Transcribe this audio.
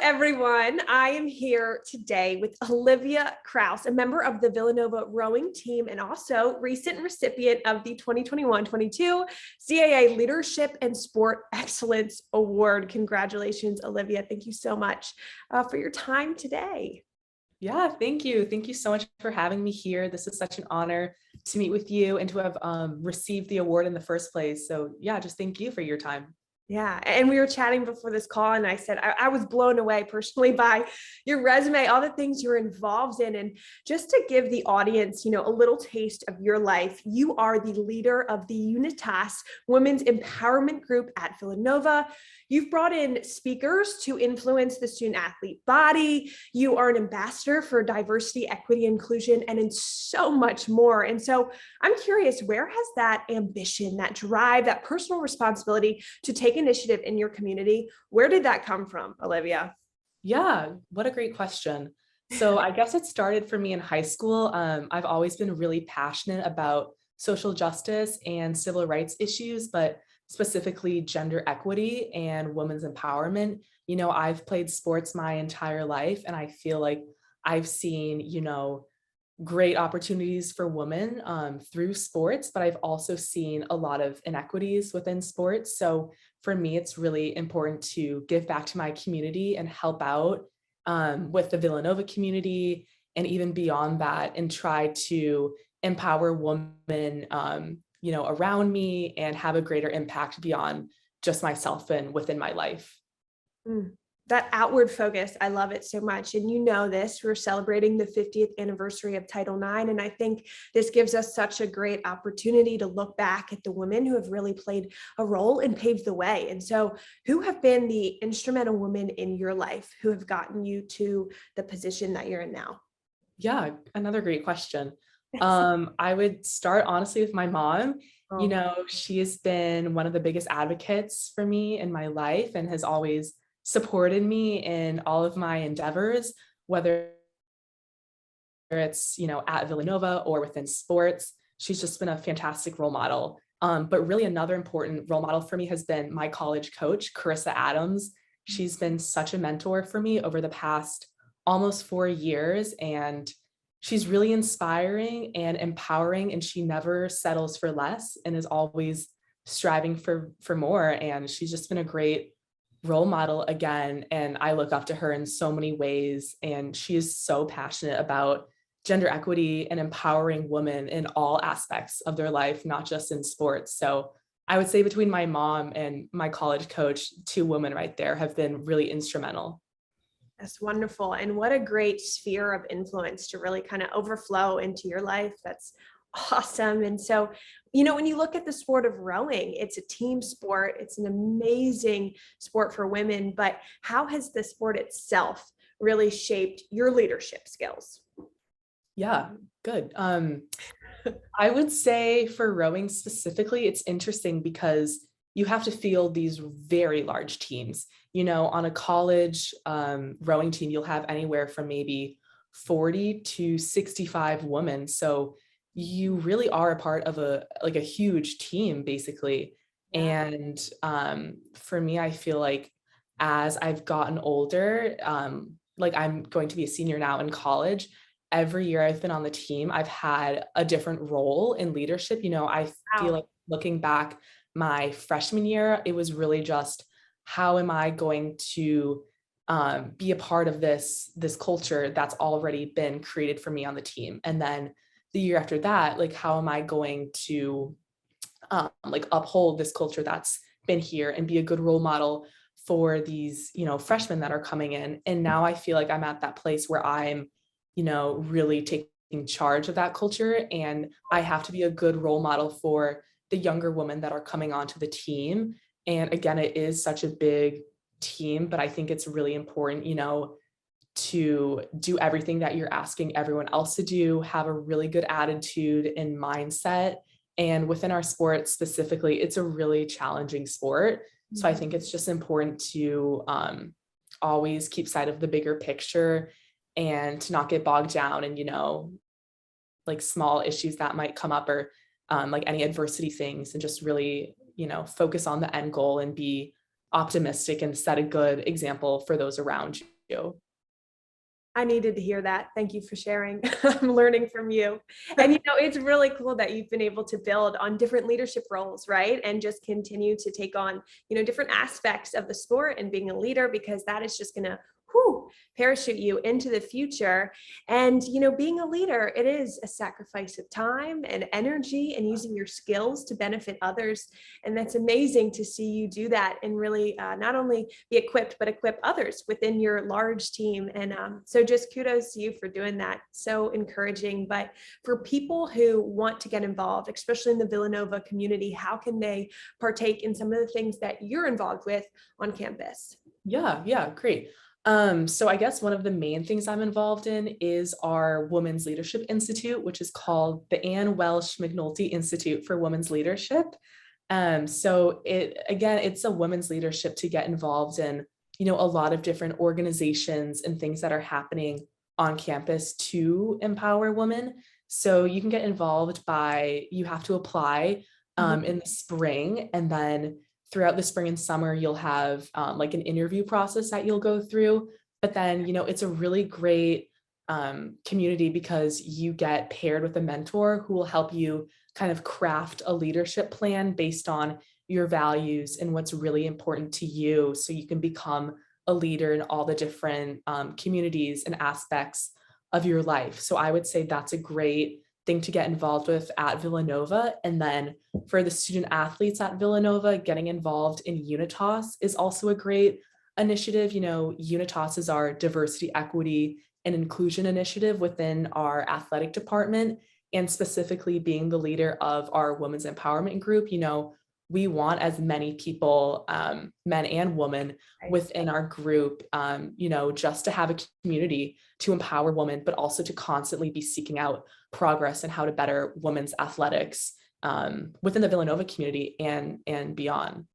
everyone. I am here today with Olivia Krause, a member of the Villanova rowing team and also recent recipient of the 2021-22 CAA Leadership and Sport Excellence Award. Congratulations, Olivia. Thank you so much for your time today. Yeah, thank you. Thank you so much for having me here. This is such an honor to meet with you and to have received the award in the first place. So yeah, just thank you for your time. Yeah. And we were chatting before this call, and I said, I was blown away personally by your resume, all the things you're involved in. And just to give the audience, a little taste of your life, you are the leader of the Unitas Women's Empowerment Group at Villanova. You've brought in speakers to influence the student athlete body. You are an ambassador for diversity, equity, inclusion, and in so much more. And so I'm curious, where has that ambition, that drive, that personal responsibility to take initiative in your community, where did that come from, Olivia? Yeah, what a great question. So I guess it started for me in high school. I've always been really passionate about social justice and civil rights issues, but specifically gender equity and women's empowerment. I've played sports my entire life, and I feel like I've seen, great opportunities for women through sports, but I've also seen a lot of inequities within sports. So for me, it's really important to give back to my community and help out with the Villanova community and even beyond that, and try to empower women, around me and have a greater impact beyond just myself and within my life. Mm. That outward focus, I love it so much. And this, we're celebrating the 50th anniversary of Title IX. And I think this gives us such a great opportunity to look back at the women who have really played a role and paved the way. And so who have been the instrumental women in your life who have gotten you to the position that you're in now? Yeah, another great question. I would start honestly with my mom. Oh. She has been one of the biggest advocates for me in my life and has always supported me in all of my endeavors, whether it's, at Villanova or within sports. She's just been a fantastic role model. But really another important role model for me has been my college coach, Krause. She's been such a mentor for me over the past almost 4 years, and she's really inspiring and empowering, and she never settles for less and is always striving for more. And she's just been a great role model again, and I look up to her in so many ways. And she is so passionate about gender equity and empowering women in all aspects of their life, not just in sports. So I would say between my mom and my college coach, two women right there have been really instrumental. That's wonderful. And what a great sphere of influence to really kind of overflow into your life. That's awesome. And so, when you look at the sport of rowing, it's a team sport. It's an amazing sport for women, but how has the sport itself really shaped your leadership skills? Yeah, good. I would say for rowing specifically, it's interesting because you have to field these very large teams. On a college rowing team, you'll have anywhere from maybe 40 to 65 women. So you really are a part of a huge team, basically. Yeah. And for me, I feel like as I've gotten older, like I'm going to be a senior now in college, every year I've been on the team, I've had a different role in leadership. I feel Wow. like looking back my freshman year, it was really just, how am I going to be a part of this culture that's already been created for me on the team? And then the year after that, like, how am I going to uphold this culture that's been here and be a good role model for these, freshmen that are coming in? And now I feel like I'm at that place where I'm, really taking charge of that culture, and I have to be a good role model for the younger women that are coming onto the team. And again, it is such a big team, but I think it's really important, to do everything that you're asking everyone else to do, have a really good attitude and mindset. And within our sport specifically, it's a really challenging sport. So I think it's just important to always keep sight of the bigger picture and to not get bogged down in, like small issues that might come up, or like any adversity things, and just really, focus on the end goal and be optimistic and set a good example for those around you. you. I needed to hear that. Thank you for sharing. I'm learning from you. And it's really cool that you've been able to build on different leadership roles, right? And just continue to take on, different aspects of the sport and being a leader, because that is just going to parachute you into the future. And being a leader, it is a sacrifice of time and energy and using your skills to benefit others. And that's amazing to see you do that and really not only be equipped, but equip others within your large team. And so just kudos to you for doing that. So encouraging. But for people who want to get involved, especially in the Villanova community, how can they partake in some of the things that you're involved with on campus? Yeah, great. So I guess one of the main things I'm involved in is our Women's Leadership Institute, which is called the Ann Welsh McNulty Institute for Women's Leadership. So it's a women's leadership to get involved in, a lot of different organizations and things that are happening on campus to empower women. So you can get involved you have to apply in the spring, and then throughout the spring and summer, you'll have like an interview process that you'll go through. But then, it's a really great community because you get paired with a mentor who will help you kind of craft a leadership plan based on your values and what's really important to you, so you can become a leader in all the different communities and aspects of your life. So I would say that's a great thing to get involved with at Villanova. And then for the student athletes at Villanova, getting involved in Unitas is also a great initiative. Unitas is our diversity, equity, and inclusion initiative within our athletic department, and specifically being the leader of our women's empowerment group. We want as many people, men and women, within our group, just to have a community to empower women, but also to constantly be seeking out progress and how to better women's athletics within the Villanova community and beyond.